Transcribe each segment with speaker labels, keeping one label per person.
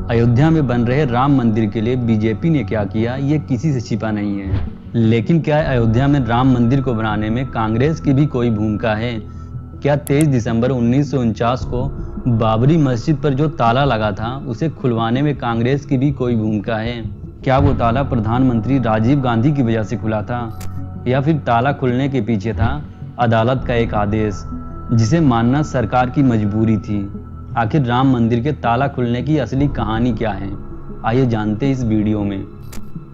Speaker 1: अयोध्या में बन रहे राम मंदिर के लिए बीजेपी ने क्या किया, ये किसी से छिपा नहीं है। लेकिन क्या अयोध्या में राम मंदिर को बनाने में कांग्रेस की भी कोई भूमिका है? क्या 23 दिसंबर 1949 को बाबरी मस्जिद पर जो ताला लगा था उसे खुलवाने में कांग्रेस की भी कोई भूमिका है? क्या वो ताला प्रधानमंत्री राजीव गांधी की वजह से खुला था, या फिर ताला खुलने के पीछे था अदालत का एक आदेश जिसे मानना सरकार की मजबूरी थी? आखिर राम मंदिर के ताला खुलने की असली कहानी क्या है, आइए जानते हैं इस वीडियो में।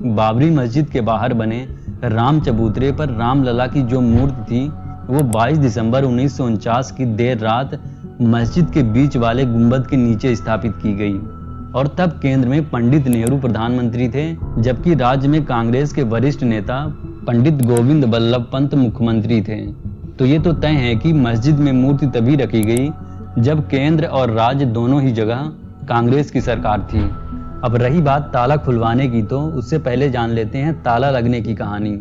Speaker 1: बाबरी मस्जिद के बाहर बने राम चबूतरे पर रामलला की जो मूर्ति थी वो 22 दिसंबर 1949 की देर रात मस्जिद के बीच वाले गुंबद के नीचे स्थापित की गई। और तब केंद्र में पंडित नेहरू प्रधानमंत्री थे, जबकि राज्य में कांग्रेस के वरिष्ठ नेता पंडित गोविंद बल्लभ पंत मुख्यमंत्री थे। तो ये तो तय है कि मस्जिद में मूर्ति तभी रखी गई जब केंद्र और राज्य दोनों ही जगह कांग्रेस की सरकार थी। अब रही बात ताला खुलवाने की, तो उससे पहले जान लेते हैं ताला लगने की कहानी।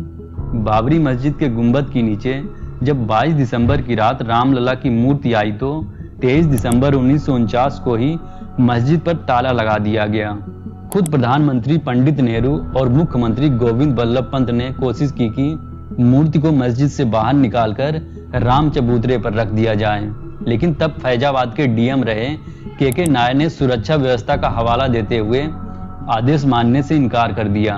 Speaker 1: बाबरी मस्जिद के गुंबद के नीचे जब 22 दिसंबर की रात रामलला की मूर्ति आई तो 23 दिसंबर 1949 को ही मस्जिद पर ताला लगा दिया गया। खुद प्रधानमंत्री पंडित नेहरू और मुख्यमंत्री गोविंद बल्लभ पंत ने कोशिश की कि मूर्ति को मस्जिद से बाहर निकालकर राम चबूतरे पर रख दिया जाए, लेकिन तब फैजाबाद के डीएम रहे के नायर ने सुरक्षा व्यवस्था का हवाला देते हुए आदेश मानने से इनकार कर दिया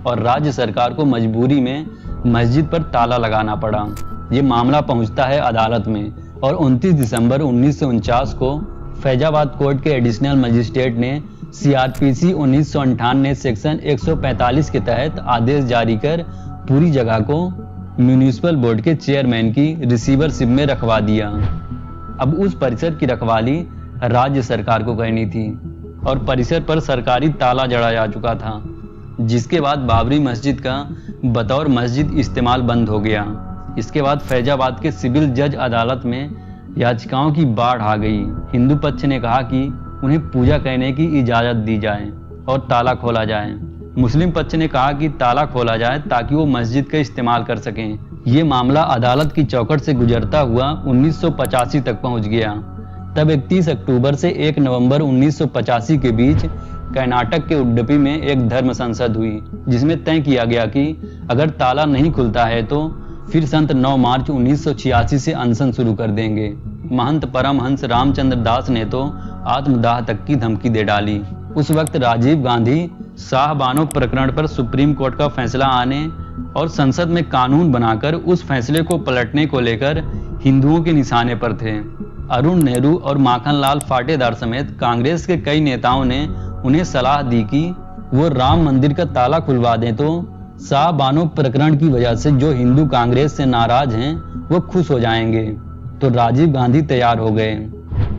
Speaker 1: और राज्य सरकार को मजबूरी में मस्जिद पर ताला लगाना पड़ा। ये मामला पहुंचता है अदालत में और 29 दिसंबर 1949 को फैजाबाद कोर्ट के एडिशनल मजिस्ट्रेट ने सीआरपीसी 1998 सेक्शन 145 के तहत आदेश जारी कर पूरी जगह को म्युनिसिपल बोर्ड के चेयरमैन की रिसीवरशिप में रखवा दिया। अब उस परिसर की रखवाली राज्य सरकार को करनी थी और परिसर पर सरकारी ताला जड़ा जा चुका था, जिसके बाद बाबरी मस्जिद का बतौर मस्जिद इस्तेमाल बंद हो गया। इसके बाद फैजाबाद के सिविल जज अदालत में याचिकाओं की बाढ़ आ गई। हिंदू पक्ष ने कहा कि उन्हें पूजा करने की इजाजत दी जाए और ताला खोला जाए। मुस्लिम पक्ष ने कहा कि ताला खोला जाए ताकि वो मस्जिद का इस्तेमाल कर सकें। ये मामला अदालत की चौखट से गुजरता हुआ 1985 तक पहुंच गया। तब 31 अक्टूबर से 1 नवंबर 1985 के बीच कर्नाटक के उडुपी में एक धर्म संसद हुई, जिसमें तय किया गया कि अगर ताला नहीं खुलता है तो फिर संत 9 मार्च 1986 से अनशन शुरू कर देंगे। महंत परमहंस रामचंद्र दास ने तो आत्मदाह तक की धमकी दे डाली। उस वक्त राजीव गांधी शाहबानो प्रकरण पर सुप्रीम कोर्ट का फैसला आने और संसद में कानून बनाकर उस फैसले को पलटने को लेकर हिंदुओं के निशाने पर थे। अरुण नेहरू और माखनलाल पाटेदार समेत कांग्रेस के कई नेताओं ने उन्हें सलाह दी कि वो राम मंदिर का ताला खुलवा दें तो शाहबानो प्रकरण की वजह से जो हिंदू कांग्रेस से नाराज हैं वो खुश हो जाएंगे। तो राजीव गांधी तैयार हो गए।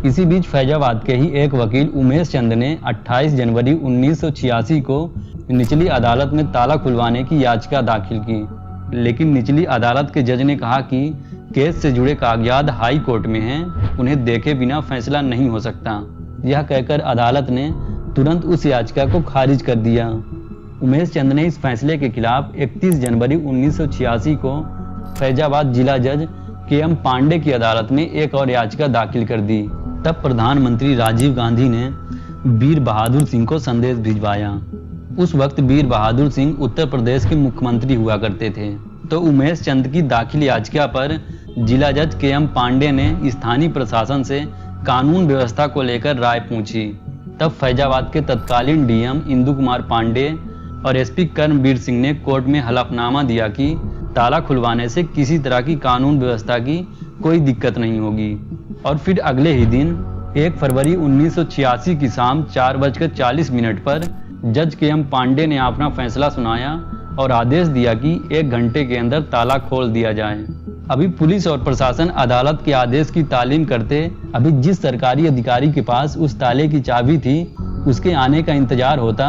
Speaker 1: इसी बीच फैजाबाद के ही एक वकील उमेश चंद ने 28 जनवरी 1986 को निचली अदालत में ताला खुलवाने की याचिका दाखिल की, लेकिन निचली अदालत के जज ने कहा कि केस से जुड़े कागजात हाई कोर्ट में हैं, उन्हें देखे बिना फैसला नहीं हो सकता। यह कहकर अदालत ने तुरंत उस याचिका को खारिज कर दिया। उमेश चंद ने इस फैसले के खिलाफ 31 जनवरी 1986 को फैजाबाद जिला जज के.एम. पांडे की अदालत में एक और याचिका दाखिल कर दी। तब प्रधानमंत्री राजीव गांधी ने वीर बहादुर सिंह को संदेश भिजवाया। उस वक्त वीर बहादुर सिंह उत्तर प्रदेश के मुख्यमंत्री हुआ करते थे। तो उमेश चंद की दाखिल याचिका पर जिला जज के.एम. पांडे ने स्थानीय प्रशासन से कानून व्यवस्था को लेकर राय पूछी। तब फैजाबाद के तत्कालीन डीएम इंदु कुमार पांडे और एसपी कर्मवीर सिंह ने कोर्ट में हलफनामा दिया कि ताला खुलवाने से किसी तरह की कानून व्यवस्था की कोई दिक्कत नहीं होगी। और फिर अगले ही दिन 1 फरवरी 1986 की शाम 4:40 पर जज के.एम. पांडे ने अपना फैसला सुनाया और आदेश दिया कि 1 घंटे के अंदर ताला खोल दिया जाए। अभी पुलिस और प्रशासन अदालत के आदेश की तालीम करते, अभी जिस सरकारी अधिकारी के पास उस ताले की चाबी थी उसके आने का इंतजार होता,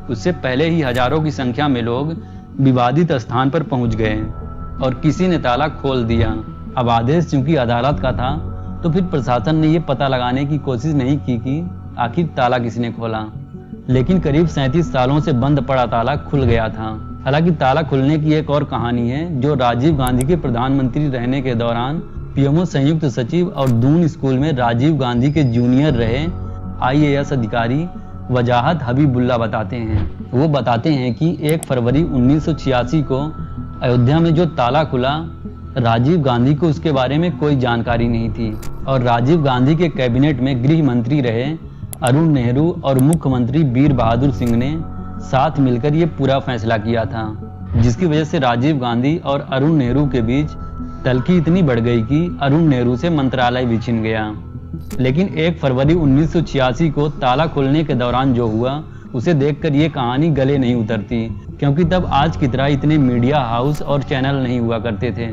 Speaker 1: उससे पहले ही हजारों की संख्या में लोग विवादित स्थान पर पहुंच गए और किसी ने ताला खोल दिया। अब आदेश चूंकि अदालत का था तो फिर प्रशासन ने यह पता लगाने की कोशिश नहीं की कि आखिर ताला किसने खोला, लेकिन करीब 37 सालों से बंद पड़ा ताला खुल गया था। हालांकि ताला खुलने की एक और कहानी है जो राजीव गांधी के प्रधानमंत्री रहने के दौरान पीएमओ संयुक्त सचिव और दून स्कूल में राजीव गांधी के जूनियर रहे आईएएस अधिकारी वजाहत हबीबुल्ला बताते हैं। वो बताते हैं कि 1 फरवरी 1986 को अयोध्या में जो ताला खुला, राजीव गांधी को उसके बारे में कोई जानकारी नहीं थी और राजीव गांधी के कैबिनेट में गृह मंत्री रहे अरुण नेहरू और मुख्यमंत्री वीर बहादुर सिंह ने साथ मिलकर ये पूरा फैसला किया था, जिसकी वजह से राजीव गांधी और अरुण नेहरू के बीच तल्खी इतनी बढ़ गई कि अरुण नेहरू से मंत्रालय भी छिन गया। लेकिन 1 फरवरी 1986 को ताला खोलने के दौरान जो हुआ उसे देखकर ये कहानी गले नहीं उतरती, क्योंकि तब आज की तरह इतने मीडिया हाउस और चैनल नहीं हुआ करते थे।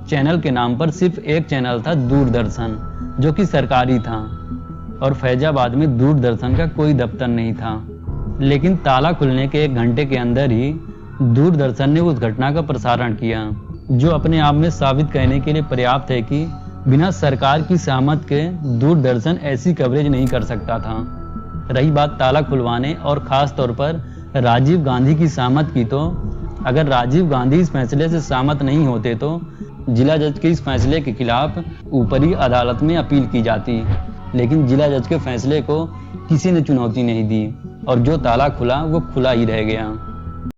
Speaker 1: चैनल के नाम पर सिर्फ एक चैनल था, दूरदर्शन, जो कि सरकारी था, और फैजाबाद में दूरदर्शन का कोई दफ्तर नहीं था। लेकिन ताला खुलने के 1 घंटे के अंदर ही दूरदर्शन ने उस घटना का प्रसारण किया, जो अपने आप में साबित करने के लिए पर्याप्त है कि बिना सरकार की सहमत के दूरदर्शन ऐसी कवरेज नहीं कर सकता था। रही बात ताला खुलवाने और खास तौर पर राजीव गांधी की सहमत की, तो अगर राजीव गांधी इस फैसले से सहमत नहीं होते तो जिला जज के इस फैसले के खिलाफ ऊपरी अदालत में अपील की जाती। लेकिन जिला जज के फैसले को किसी ने चुनौती नहीं दी और जो ताला खुला वो खुला ही रह गया।